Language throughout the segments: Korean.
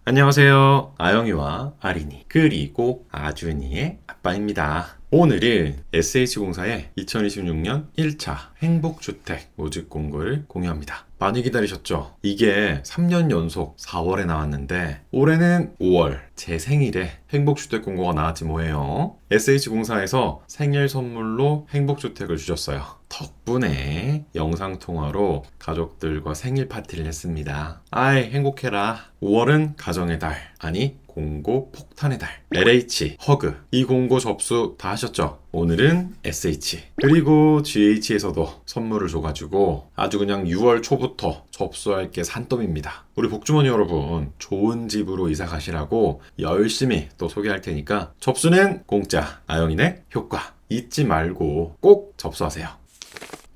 안녕하세요. 아영이와 아린이 그리고 아준이의 아빠입니다. 오늘은 SH공사의 2026년 1차 행복주택 모집 공고를 공유합니다. 많이 기다리셨죠? 이게 3년 연속 4월에 나왔는데 올해는 5월 제 생일에 행복주택 공고가 나왔지 뭐예요. SH공사에서 생일 선물로 행복주택을 주셨어요. 덕분에 영상통화로 가족들과 생일 파티를 했습니다. 아이 행복해라. 5월은 가정의 달, 아니 공고 폭탄의 달, LH, 허그 이 공고 접수 다 하셨죠? 오늘은 SH 그리고 GH에서도 선물을 줘가지고 아주 그냥 6월 초부터 접수할 게 산더미입니다. 우리 복주머니 여러분 좋은 집으로 이사 가시라고 열심히 또 소개할 테니까 접수는 공짜, 아영이네 효과 잊지 말고 꼭 접수하세요.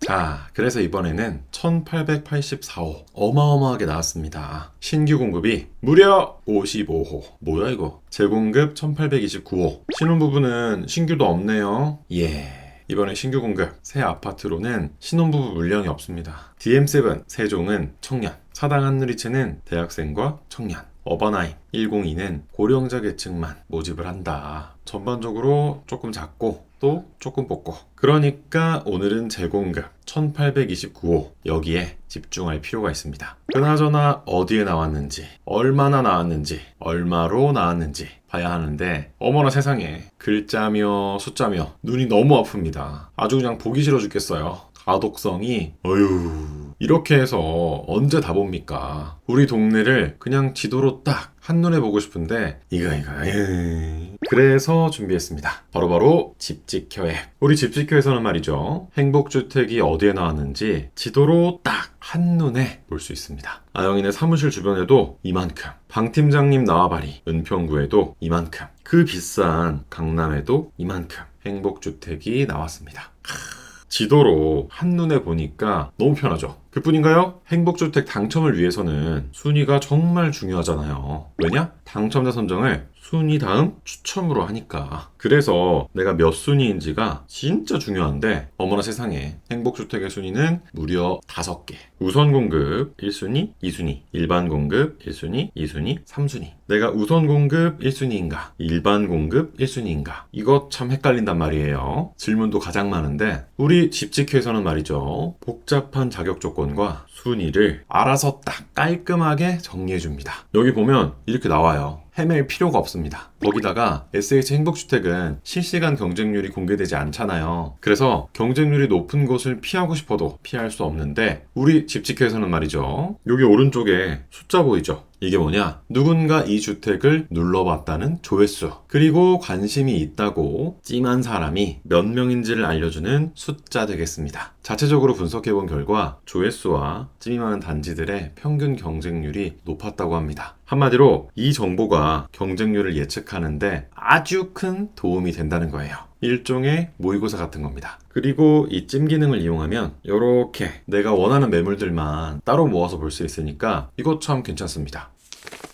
자, 그래서 이번에는 1884호 어마어마하게 나왔습니다. 신규 공급이 무려 55호. 뭐야 이거? 재공급 1829호. 신혼부부는 신규도 없네요. 예. 이번에 신규 공급 새 아파트로는 신혼부부 물량이 없습니다. DM7 세종은 청년, 사당 한누리체는 대학생과 청년, 어바나인 102는 고령자 계층만 모집을 한다. 전반적으로 조금 작고 또 조금 뽑고, 그러니까 오늘은 재공급 1829호 여기에 집중할 필요가 있습니다. 그나저나 어디에 나왔는지, 얼마나 나왔는지, 얼마로 나왔는지 봐야 하는데 어머나 세상에 글자며 숫자며 눈이 너무 아픕니다. 아주 그냥 보기 싫어 죽겠어요. 가독성이 어휴, 이렇게 해서 언제 다 봅니까? 우리 동네를 그냥 지도로 딱 한눈에 보고 싶은데 이거 그래서 준비했습니다. 바로바로 집지켜 앱. 우리 집지켜에서는 말이죠, 행복주택이 어디에 나왔는지 지도로 딱 한눈에 볼 수 있습니다. 아영이네 사무실 주변에도 이만큼, 방 팀장님 나와바리 은평구에도 이만큼, 그 비싼 강남에도 이만큼 행복주택이 나왔습니다. 지도로 한눈에 보니까 너무 편하죠. 그뿐인가요? 행복주택 당첨을 위해서는 순위가 정말 중요하잖아요. 왜냐? 당첨자 선정을 순위 다음 추첨으로 하니까. 그래서 내가 몇 순위인지가 진짜 중요한데 어머나 세상에, 행복주택의 순위는 무려 5개. 우선 공급 1순위, 2순위, 일반 공급 1순위, 2순위, 3순위. 내가 우선 공급 1순위인가, 일반 공급 1순위인가, 이거 참 헷갈린단 말이에요. 질문도 가장 많은데 우리 집지켜에서는 말이죠, 복잡한 자격 조건과 순위를 알아서 딱 깔끔하게 정리해줍니다. 여기 보면 이렇게 나와요. 헤맬 필요가 없습니다. 거기다가 SH 행복주택은 실시간 경쟁률이 공개되지 않잖아요. 그래서 경쟁률이 높은 곳을 피하고 싶어도 피할 수 없는데 우리 집지켜에서는 말이죠, 여기 오른쪽에 숫자 보이죠? 이게 뭐냐? 누군가 이 주택을 눌러봤다는 조회수, 그리고 관심이 있다고 찜한 사람이 몇 명인지를 알려주는 숫자 되겠습니다. 자체적으로 분석해본 결과 조회수와 찜임하는 단지들의 평균 경쟁률이 높았다고 합니다. 한마디로 이 정보가 경쟁률을 예측하는데 아주 큰 도움이 된다는 거예요. 일종의 모의고사 같은 겁니다. 그리고 이 찜 기능을 이용하면 이렇게 내가 원하는 매물들만 따로 모아서 볼 수 있으니까 이거 참 괜찮습니다.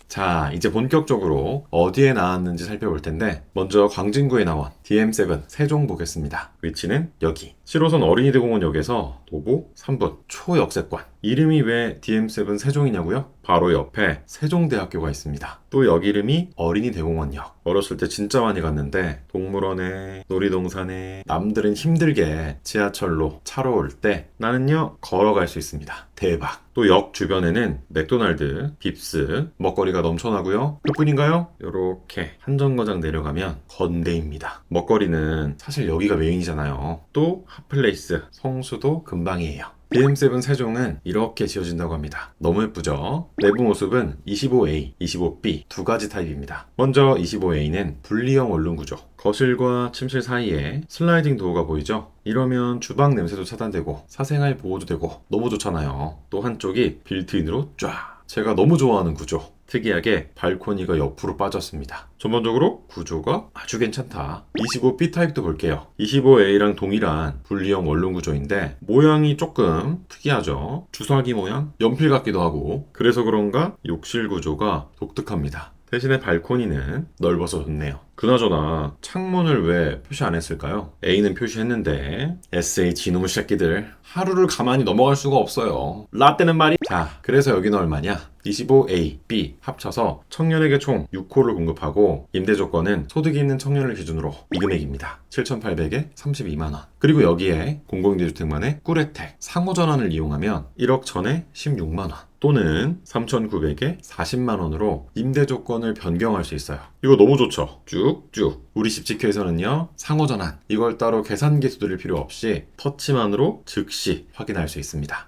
자, 이제 본격적으로 어디에 나왔는지 살펴볼 텐데 먼저 광진구에 나온 DM7 세종 보겠습니다. 위치는 여기 7호선 어린이대공원역에서 도보 3분 초역세권. 이름이 왜 DM7 세종이냐고요? 바로 옆에 세종대학교가 있습니다. 또 여기 이름이 어린이대공원역. 어렸을 때 진짜 많이 갔는데 동물원에, 놀이동산에, 남들은 힘들게 지하철로 차로 올 때 나는요 걸어갈 수 있습니다. 대박. 또 역 주변에는 맥도날드, 빕스, 먹거리가 넘쳐나고요. 그뿐인가요? 요렇게 한정거장 내려가면 건대입니다. 먹거리는 사실 여기가 메인이잖아요. 또 핫플레이스, 성수도 근방이에요. DM7 세종은 이렇게 지어진다고 합니다. 너무 예쁘죠? 내부 모습은 25A, 25B 두 가지 타입입니다. 먼저 25A는 분리형 원룸 구조. 거실과 침실 사이에 슬라이딩 도어가 보이죠? 이러면 주방 냄새도 차단되고 사생활 보호도 되고 너무 좋잖아요. 또 한쪽이 빌트인으로 쫙. 제가 너무 좋아하는 구조. 특이하게 발코니가 옆으로 빠졌습니다. 전반적으로 구조가 아주 괜찮다. 25B 타입도 볼게요. 25A랑 동일한 분리형 원룸 구조인데 모양이 조금 특이하죠. 주사기 모양? 연필 같기도 하고. 그래서 그런가 욕실 구조가 독특합니다. 대신에 발코니는 넓어서 좋네요. 그나저나 창문을 왜 표시 안 했을까요? A는 표시했는데 SH 이놈의 새끼들 하루를 가만히 넘어갈 수가 없어요. 라떼는 말이. 자, 그래서 여기는 얼마냐? 25A, B 합쳐서 청년에게 총 6호를 공급하고 임대 조건은 소득이 있는 청년을 기준으로 이 금액입니다. 7,800에 32만원. 그리고 여기에 공공임대주택만의 꿀 혜택 상호전환을 이용하면 1억 전에 16만원 또는 3,900에 40만원으로 임대 조건을 변경할 수 있어요. 이거 너무 좋죠? 쭉쭉. 우리 집지켜에서는요 상호전환 이걸 따로 계산기 두드릴 필요 없이 터치만으로 즉시 확인할 수 있습니다.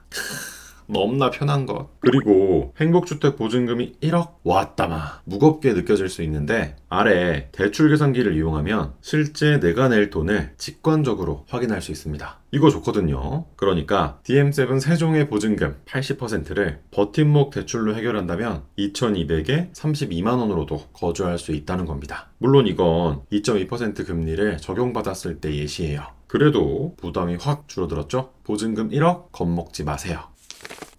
너무나 편한 것. 그리고 행복주택 보증금이 1억? 왔다마 무겁게 느껴질 수 있는데 아래 대출 계산기를 이용하면 실제 내가 낼 돈을 직관적으로 확인할 수 있습니다. 이거 좋거든요. 그러니까 DM7 세종의 보증금 80%를 버팀목 대출로 해결한다면 2,200에 32만원으로도 거주할 수 있다는 겁니다. 물론 이건 2.2% 금리를 적용받았을 때 예시예요. 그래도 부담이 확 줄어들었죠? 보증금 1억 겁먹지 마세요.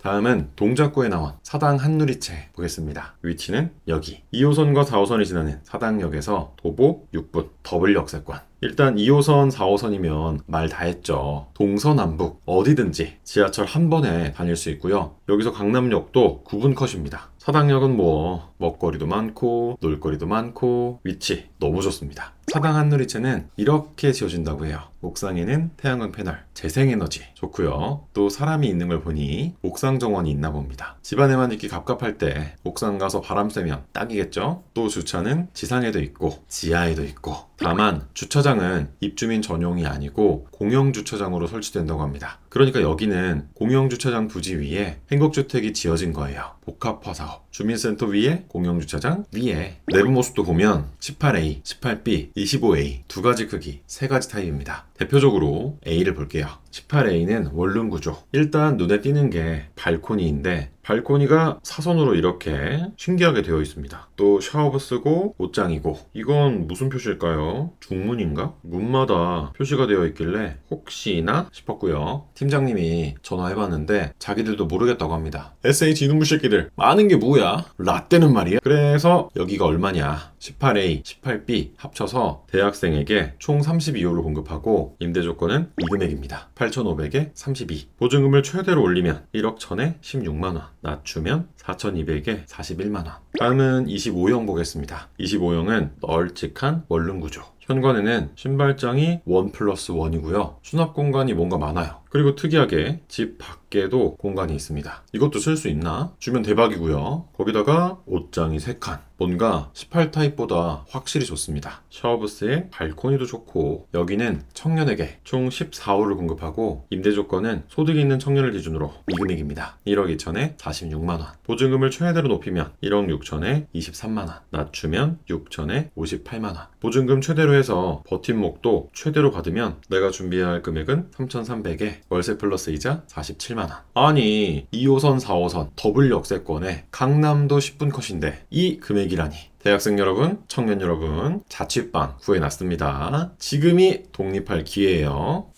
다음은 동작구에 나온 사당 한누리채 보겠습니다. 위치는 여기 2호선과 4호선이 지나는 사당역에서 도보 6분 더블 역세권. 일단 2호선, 4호선이면 말 다 했죠. 동서남북 어디든지 지하철 한 번에 다닐 수 있고요. 여기서 강남역도 9분 컷입니다. 사당역은 뭐 먹거리도 많고 놀거리도 많고 위치 너무 좋습니다. 사당 한누리채는 이렇게 지어진다고 해요. 옥상에는 태양광 패널, 재생에너지 좋고요. 또 사람이 있는 걸 보니 옥상 정원이 있나 봅니다. 집안에만 있기 갑갑할 때 옥상 가서 바람 쐬면 딱이겠죠? 또 주차는 지상에도 있고 지하에도 있고. 다만 주차장은 입주민 전용이 아니고 공영주차장으로 설치된다고 합니다. 그러니까 여기는 공영주차장 부지 위에 행복주택이 지어진 거예요. 복합화 사업. 주민센터 위에 공영주차장 위에. 내부 모습도 보면 18A, 18B, 25A 두 가지 크기, 세 가지 타입입니다. 대표적으로 A를 볼게요. 18A는 원룸 구조. 일단 눈에 띄는 게 발코니인데 발코니가 사선으로 이렇게 신기하게 되어 있습니다. 또 샤워부 쓰고 옷장이고. 이건 무슨 표시일까요? 중문인가? 문마다 표시가 되어 있길래 혹시나 싶었고요. 팀장님이 전화해봤는데 자기들도 모르겠다고 합니다. SH 이놈의 새끼들 많은 게 뭐야? 라떼는 말이야. 그래서 여기가 얼마냐? 18A, 18B 합쳐서 대학생에게 총 32호를 공급하고 임대 조건은 이 금액입니다. 8,500에 32. 보증금을 최대로 올리면 1억 전에 16만원, 낮추면 4,200에 41만원. 다음은 25형 보겠습니다. 25형은 널찍한 원룸 구조. 현관에는 신발장이 1+1이고요. 수납 공간이 뭔가 많아요. 그리고 특이하게 집 밖에도 공간이 있습니다. 이것도 쓸 수 있나? 주면 대박이고요. 거기다가 옷장이 3칸. 뭔가 18타입보다 확실히 좋습니다. 샤워부스에 발코니도 좋고. 여기는 청년에게 총 14호를 공급하고 임대 조건은 소득이 있는 청년을 기준으로 이 금액입니다. 1억 2천에 46만원. 보증금을 최대로 높이면 1억 6천에 23만원. 낮추면 6천에 58만원. 보증금 최대로 해서 버팀목도 최대로 받으면 내가 준비해야 할 금액은 3,300에 월세 플러스 이자 47만원. 아니 2호선 4호선 더블 역세권에 강남도 10분 컷인데 이 금액이라니. 대학생 여러분, 청년 여러분, 자취방 구해놨습니다. 지금이 독립할 기회예요.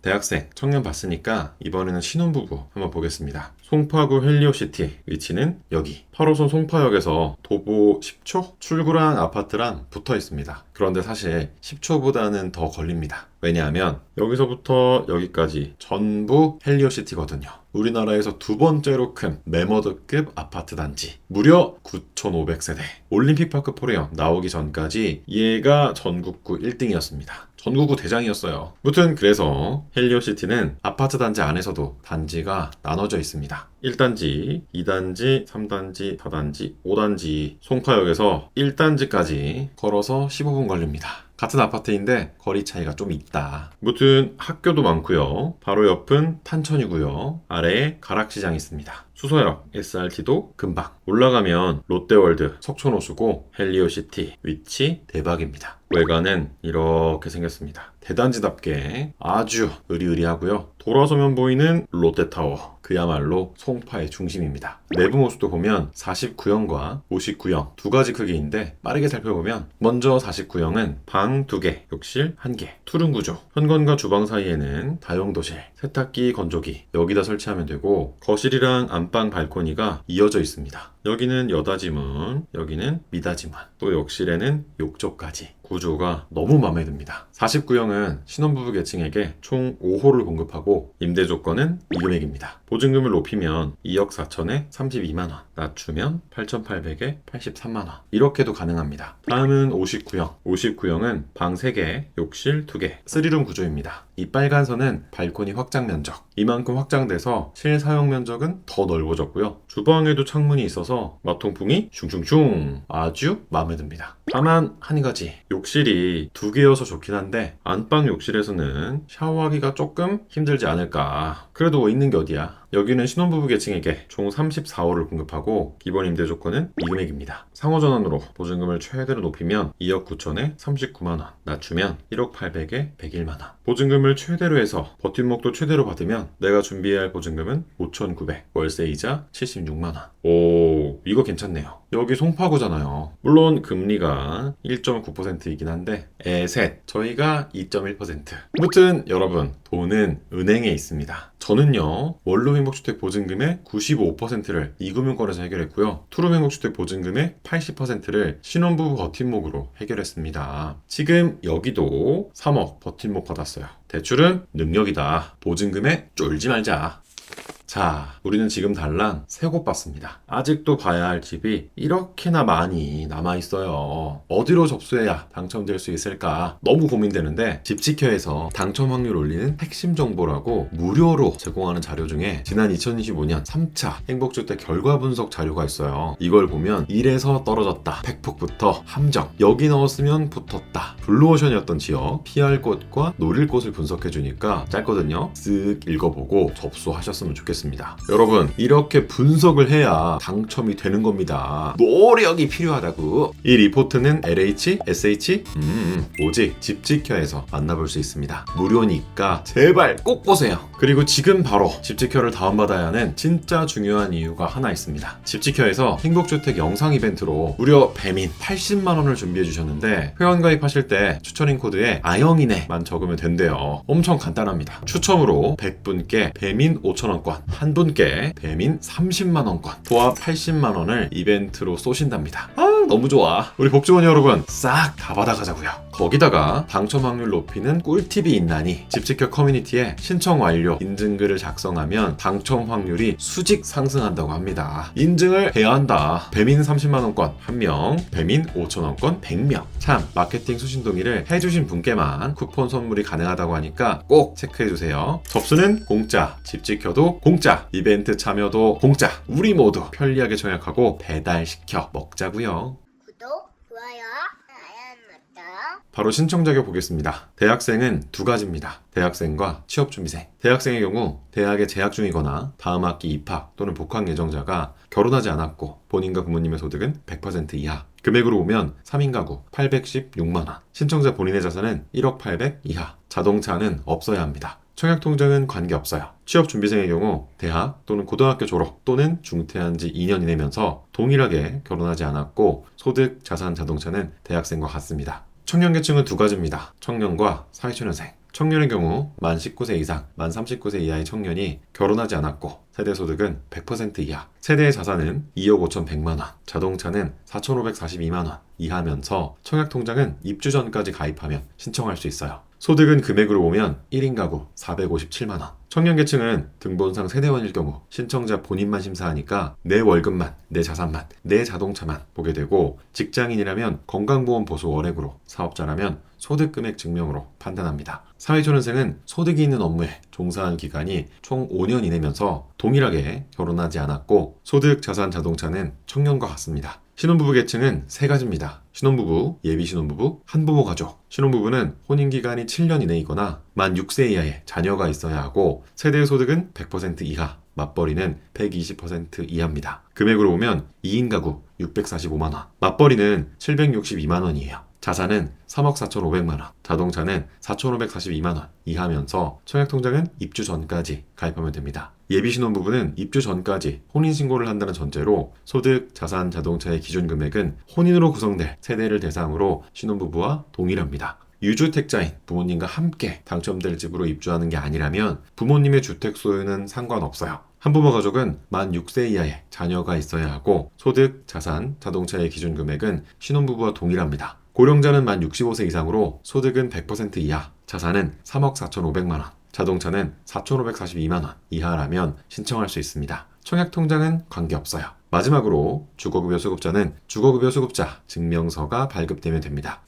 대학생, 청년 봤으니까 이번에는 신혼부부 한번 보겠습니다. 송파구 헬리오시티 위치는 여기 8호선 송파역에서 도보 10초? 출구랑 아파트랑 붙어 있습니다. 그런데 사실 10초보다는 더 걸립니다. 왜냐하면 여기서부터 여기까지 전부 헬리오시티거든요. 우리나라에서 두 번째로 큰 매머드급 아파트 단지. 무려 9,500세대. 올림픽파크 포레온 나오기 전까지 얘가 전국구 1등이었습니다. 전국구 대장이었어요. 무튼 그래서 헬리오시티는 아파트 단지 안에서도 단지가 나눠져 있습니다. 1단지, 2단지, 3단지, 4단지, 5단지. 송파역에서 1단지까지 걸어서 15분 걸립니다. 같은 아파트인데 거리 차이가 좀 있다. 무튼 학교도 많고요. 바로 옆은 탄천이고요. 아래에 가락시장이 있습니다. 수서역, SRT도 금방. 올라가면 롯데월드, 석촌호수고 헬리오시티. 위치 대박입니다. 외관은 이렇게 생겼습니다. 대단지답게 아주 으리으리하고요. 돌아서면 보이는 롯데타워. 그야말로 송파의 중심입니다. 내부 모습도 보면 49형과 59형 두 가지 크기인데 빠르게 살펴보면 먼저 49형은 방 2개, 욕실 1개, 투룸 구조. 현관과 주방 사이에는 다용도실, 세탁기, 건조기 여기다 설치하면 되고 거실이랑 안방 발코니가 이어져 있습니다. 여기는 여닫이문, 여기는 미닫이문, 또 욕실에는 욕조까지. 구조가 너무 마음에 듭니다. 49형은 신혼부부 계층에게 총 5호를 공급하고 임대 조건은 이 금액입니다. 보증금을 높이면 2억 4천에 32만원, 낮추면 8,800에 83만원. 이렇게도 가능합니다. 다음은 59형. 59형은 방 3개, 욕실 2개, 3룸 구조입니다. 이 빨간 선은 발코니 확장 면적. 이만큼 확장돼서 실사용 면적은 더 넓어졌고요. 주방에도 창문이 있어서 마통풍이 슝슝슝 아주 마음에 듭니다. 다만 한 가지, 욕실이 2개여서 좋긴 한데 안방 욕실에서는 샤워하기가 조금 힘들지 않을까. 그래도 있는 게 어디야. 여기는 신혼부부 계층에게 총 34호를 공급하고 기본 임대 조건은 이 금액입니다. 상호전환으로 보증금을 최대로 높이면 2억 9천에 39만원, 낮추면 1억 8백에 101만원. 보증금을 최대로 해서 버팀목도 최대로 받으면 내가 준비해야 할 보증금은 5,900, 월세이자 76만원. 오, 이거 괜찮네요. 여기 송파구잖아요. 물론 금리가 1.9%이긴 한데 셋, 저희가 2.1%. 아무튼 여러분, 돈은 은행에 있습니다. 저는요, 원룸 행복주택 보증금의 95%를 이금융권에서 해결했고요. 투룸 행복주택 보증금의 80%를 신혼부부 버팀목으로 해결했습니다. 지금 여기도 3억 버팀목 받았어요. 대출은 능력이다. 보증금에 쫄지 말자. 자, 우리는 지금 달랑 3곳 봤습니다. 아직도 봐야 할 집이 이렇게나 많이 남아있어요. 어디로 접수해야 당첨될 수 있을까 너무 고민되는데, 집지켜에서 당첨 확률 올리는 핵심 정보라고 무료로 제공하는 자료 중에 지난 2025년 3차 행복주택 결과 분석 자료가 있어요. 이걸 보면 1에서 떨어졌다, 백폭부터 함정, 여기 넣었으면 붙었다, 블루오션이었던 지역, 피할 곳과 노릴 곳을 분석해주니까 짧거든요. 쓱 읽어보고 접수하셨으면 좋겠습니다. 여러분, 이렇게 분석을 해야 당첨이 되는 겁니다. 노력이 필요하다고. 이 리포트는 LH, SH, 오직 집지켜에서 만나볼 수 있습니다. 무료니까 제발 꼭 보세요. 그리고 지금 바로 집지켜를 다운받아야 하는 진짜 중요한 이유가 하나 있습니다. 집지켜에서 행복주택 영상 이벤트로 무려 배민 80만원을 준비해 주셨는데, 회원 가입하실 때 추천인 코드에 아영이네만 적으면 된대요. 엄청 간단합니다. 추첨으로 100분께 배민 5,000원권, 한 분께 배민 30만원권, 도합 80만원을 이벤트로 쏘신답니다. 너무 좋아. 우리 복주머니 여러분, 싹 다 받아가자고요. 거기다가 당첨 확률 높이는 꿀팁이 있나니 집지켜 커뮤니티에 신청 완료 인증글을 작성하면 당첨 확률이 수직 상승한다고 합니다. 인증을 해야 한다. 배민 30만원권 1명, 배민 5,000원권 100명. 참, 마케팅 수신동의를 해주신 분께만 쿠폰 선물이 가능하다고 하니까 꼭 체크해주세요. 접수는 공짜, 집지켜도 공짜, 이벤트 참여도 공짜. 우리 모두 편리하게 청약하고 배달시켜 먹자고요. 구독, 좋아요, 알람 맞다. 바로 신청 자격 보겠습니다. 대학생은 2가지입니다. 대학생과 취업준비생. 대학생의 경우 대학에 재학 중이거나 다음 학기 입학 또는 복학 예정자가 결혼하지 않았고 본인과 부모님의 소득은 100% 이하. 금액으로 보면 3인 가구 816만원. 신청자 본인의 자산은 1억 800 이하. 자동차는 없어야 합니다. 청약통장은 관계없어요. 취업준비생의 경우 대학 또는 고등학교 졸업 또는 중퇴한 지 2년 이내면서 동일하게 결혼하지 않았고 소득, 자산, 자동차는 대학생과 같습니다. 청년계층은 2가지입니다. 청년과 사회초년생. 청년의 경우 만 19세 이상, 만 39세 이하의 청년이 결혼하지 않았고 세대소득은 100% 이하, 세대의 자산은 2억 5,100만원, 자동차는 4,542만원 이하면서 청약통장은 입주 전까지 가입하면 신청할 수 있어요. 소득은 금액으로 보면 1인 가구 457만원. 청년계층은 등본상 세대원일 경우 신청자 본인만 심사하니까 내 월급만, 내 자산만, 내 자동차만 보게 되고, 직장인이라면 건강보험 보수 월액으로, 사업자라면 소득금액 증명으로 판단합니다. 사회초년생은 소득이 있는 업무에 종사한 기간이 총 5년 이내면서 동일하게 결혼하지 않았고 소득, 자산, 자동차는 청년과 같습니다. 신혼부부 계층은 3가지입니다. 신혼부부, 예비신혼부부, 한부모 가족. 신혼부부는 혼인기간이 7년 이내이거나 만 6세 이하의 자녀가 있어야 하고 세대 소득은 100% 이하, 맞벌이는 120% 이하입니다. 금액으로 보면 2인 가구 645만원, 맞벌이는 762만원이에요. 자산은 3억 4,500만원, 자동차는 4,542만원 이하면서 청약통장은 입주 전까지 가입하면 됩니다. 예비신혼부부는 입주 전까지 혼인신고를 한다는 전제로 소득, 자산, 자동차의 기준 금액은 혼인으로 구성될 세대를 대상으로 신혼부부와 동일합니다. 유주택자인 부모님과 함께 당첨될 집으로 입주하는 게 아니라면 부모님의 주택 소유는 상관없어요. 한부모 가족은 만 6세 이하의 자녀가 있어야 하고 소득, 자산, 자동차의 기준 금액은 신혼부부와 동일합니다. 고령자는 만 65세 이상으로 소득은 100% 이하, 자산은 3억 4,500만 원, 자동차는 4,542만 원 이하라면 신청할 수 있습니다. 청약통장은 관계없어요. 마지막으로 주거급여 수급자는 주거급여 수급자 증명서가 발급되면 됩니다.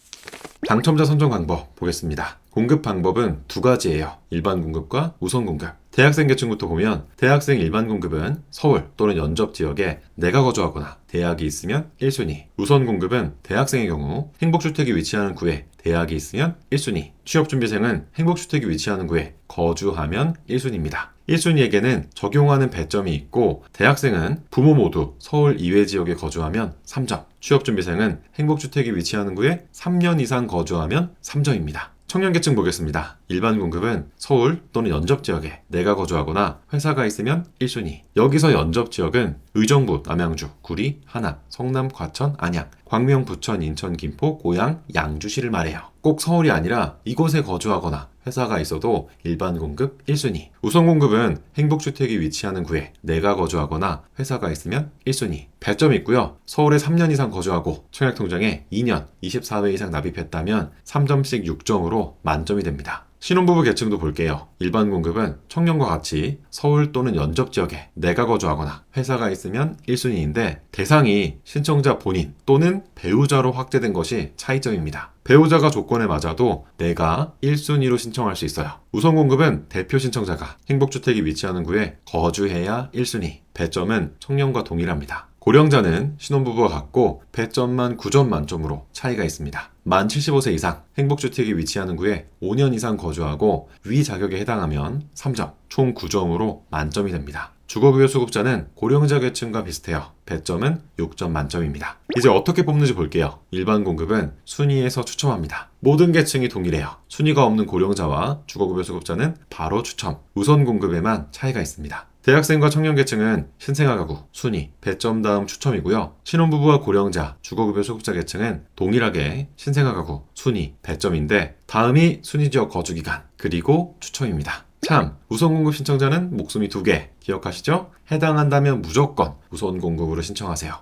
당첨자 선정 방법 보겠습니다. 공급 방법은 두 가지예요. 일반 공급과 우선 공급. 대학생 계층부터 보면 대학생 일반 공급은 서울 또는 연접 지역에 내가 거주하거나 대학이 있으면 1순위. 우선 공급은 대학생의 경우 행복주택이 위치하는 구에 대학이 있으면 1순위. 취업준비생은 행복주택이 위치하는 구에 거주하면 1순위입니다. 1순위에게는 적용하는 배점이 있고 대학생은 부모 모두 서울 이외 지역에 거주하면 3점, 취업준비생은 행복주택이 위치하는 구에 3년 이상 거주하면 3점입니다. 청년계층 보겠습니다. 일반 공급은 서울 또는 연접 지역에 내가 거주하거나 회사가 있으면 1순위. 여기서 연접 지역은 의정부, 남양주, 구리, 하남, 성남, 과천, 안양, 광명, 부천, 인천, 김포, 고양, 양주시를 말해요. 꼭 서울이 아니라 이곳에 거주하거나 회사가 있어도 일반 공급 1순위. 우선 공급은 행복주택이 위치하는 구에 내가 거주하거나 회사가 있으면 1순위. 배점이 있고요. 서울에 3년 이상 거주하고 청약통장에 2년 24회 이상 납입했다면 3점씩 6점으로 만점이 됩니다. 신혼부부 계층도 볼게요. 일반 공급은 청년과 같이 서울 또는 연접 지역에 내가 거주하거나 회사가 있으면 1순위인데 대상이 신청자 본인 또는 배우자로 확대된 것이 차이점입니다. 배우자가 조건에 맞아도 내가 1순위로 신청할 수 있어요. 우선 공급은 대표 신청자가 행복주택이 위치하는 구에 거주해야 1순위. 배점은 청년과 동일합니다. 고령자는 신혼부부와 같고 배점만 9점 만점으로 차이가 있습니다. 만 75세 이상 행복주택이 위치하는 구에 5년 이상 거주하고 위 자격에 해당하면 3점, 총 9점으로 만점이 됩니다. 주거급여 수급자는 고령자 계층과 비슷해요. 배점은 6점 만점입니다. 이제 어떻게 뽑는지 볼게요. 일반 공급은 순위에서 추첨합니다. 모든 계층이 동일해요. 순위가 없는 고령자와 주거급여 수급자는 바로 추첨. 우선 공급에만 차이가 있습니다. 대학생과 청년계층은 신생아 가구, 순위, 배점 다음 추첨이고요. 신혼부부와 고령자, 주거급여 수급자 계층은 동일하게 신생아 가구, 순위, 배점인데 다음이 순위지역 거주기간, 그리고 추첨입니다. 참, 우선 공급 신청자는 목숨이 2개, 기억하시죠? 해당한다면 무조건 우선 공급으로 신청하세요.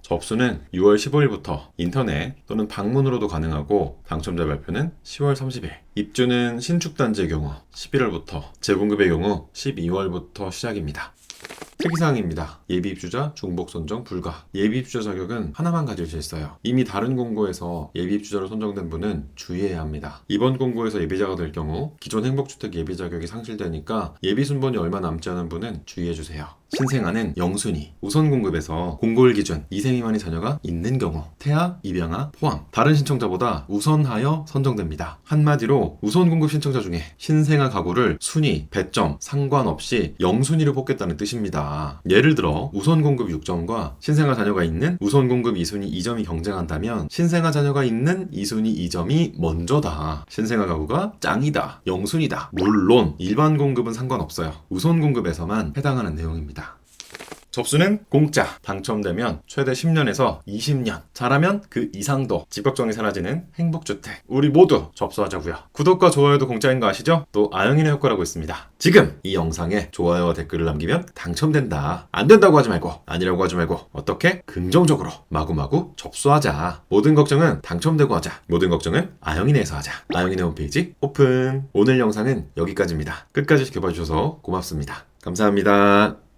접수는 6월 15일부터 인터넷 또는 방문으로도 가능하고 당첨자 발표는 10월 30일. 입주는 신축단지의 경우 11월부터, 재공급의 경우 12월부터 시작입니다. 특이사항입니다. 예비입주자 중복 선정 불가. 예비입주자 자격은 하나만 가질 수 있어요. 이미 다른 공고에서 예비입주자로 선정된 분은 주의해야 합니다. 이번 공고에서 예비자가 될 경우 기존 행복주택 예비 자격이 상실되니까 예비 순번이 얼마 남지 않은 분은 주의해주세요. 신생아는 0순위. 우선 공급에서 공고일 기준 2세 미만의 자녀가 있는 경우 태아, 입양아 포함 다른 신청자보다 우선하여 선정됩니다. 한마디로 우선 공급 신청자 중에 신생아 가구를 순위, 배점 상관없이 0순위로 뽑겠다는 뜻입니다. 예를 들어 우선 공급 6점과 신생아 자녀가 있는 우선 공급 2순위 2점이 경쟁한다면 신생아 자녀가 있는 2순위 2점이 먼저다. 신생아 가구가 짱이다. 0순위다. 물론 일반 공급은 상관없어요. 우선 공급에서만 해당하는 내용입니다. 접수는 공짜. 당첨되면 최대 10년에서 20년. 잘하면 그 이상도 집 걱정이 사라지는 행복주택. 우리 모두 접수하자고요. 구독과 좋아요도 공짜인 거 아시죠? 또 아영이네 효과라고 있습니다. 지금 이 영상에 좋아요와 댓글을 남기면 당첨된다. 안 된다고 하지 말고 아니라고 하지 말고 어떻게? 긍정적으로 마구마구 접수하자. 모든 걱정은 당첨되고 하자. 모든 걱정은 아영이네에서 하자. 아영이네 홈페이지 오픈. 오늘 영상은 여기까지입니다. 끝까지 지켜봐 주셔서 고맙습니다. 감사합니다.